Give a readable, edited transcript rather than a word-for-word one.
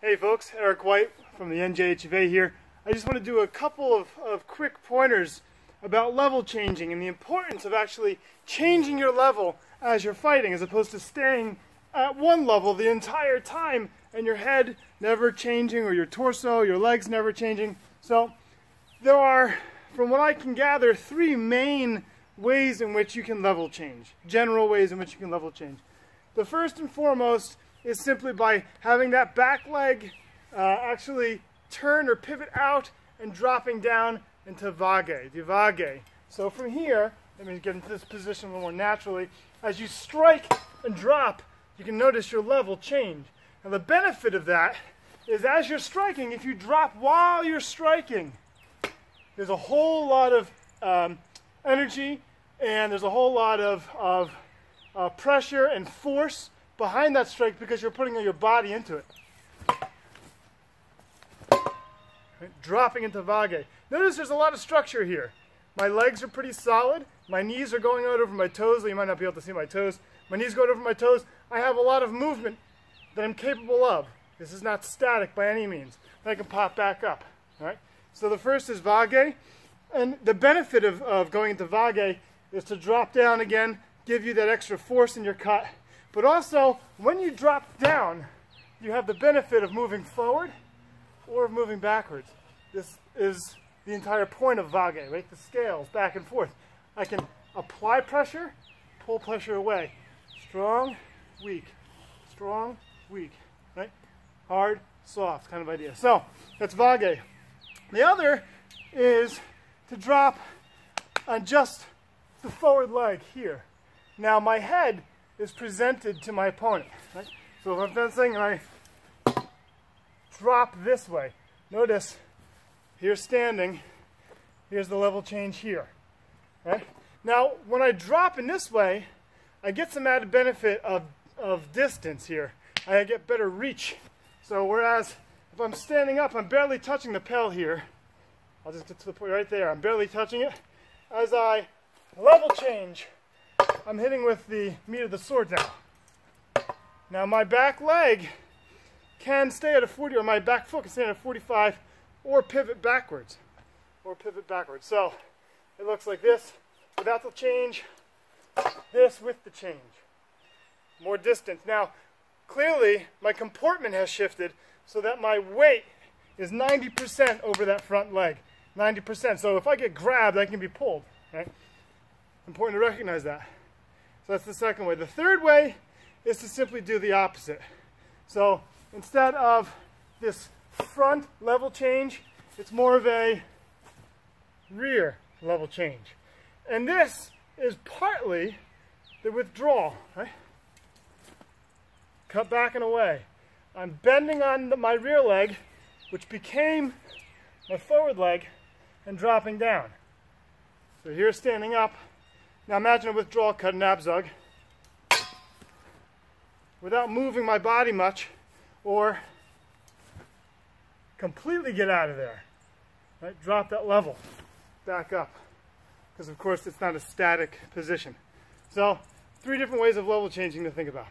Hey folks, Eric White from the NJHFA here. I just want to do a couple of quick pointers about level changing and the importance of actually changing your level as you're fighting as opposed to staying at one level the entire time and your head never changing or your torso, your legs never changing. So there are, from what I can gather, three main ways in which you can level change, general ways in which you can level change. The first and foremost is simply by having that back leg actually turn or pivot out and dropping down into divage. So from here, let me get into this position a little more naturally. As you strike and drop, you can notice your level change. Now the benefit of that is as you're striking, if you drop while you're striking, there's a whole lot of energy and there's a whole lot of pressure and force behind that strike because you're putting your body into it. Right, dropping into vage. Notice there's a lot of structure here. My legs are pretty solid. My knees are going out over my toes. You might not be able to see my toes. My knees going over my toes. I have a lot of movement that I'm capable of. This is not static by any means. I can pop back up. All right? So the first is vage. And the benefit of going into vage is to drop down again, give you that extra force in your cut. But also, when you drop down, you have the benefit of moving forward or of moving backwards. This is the entire point of vage, right? The scales back and forth. I can apply pressure, pull pressure away. Strong, weak, right? Hard, soft kind of idea. So, that's vage. The other is to drop on just the forward leg here. Now my head is presented to my opponent. Right? So if I'm fencing and I drop this way, notice here's standing, here's the level change here. Right? Now when I drop in this way, I get some added benefit of distance here. I get better reach. So whereas if I'm standing up, I'm barely touching the pell here. I'll just get to the point right there. I'm barely touching it. As I level change, I'm hitting with the meat of the sword now. Now my back leg can stay at a 40, or my back foot can stay at a 45, or pivot backwards. So it looks like this without the change, this with the change. More distance. Now clearly my comportment has shifted so that my weight is 90% over that front leg. 90%. So if I get grabbed, I can be pulled. Right? Important to recognize that. So that's the second way. The third way is to simply do the opposite. So instead of this front level change, it's more of a rear level change. And this is partly the withdrawal. Right? Cut back and away. I'm bending on my rear leg, which became my forward leg, and dropping down. So here's standing up. Now imagine a withdrawal cut in Abzug without moving my body much or completely get out of there. Right? Drop that level, back up. Because of course it's not a static position. So 3 different ways of level changing to think about.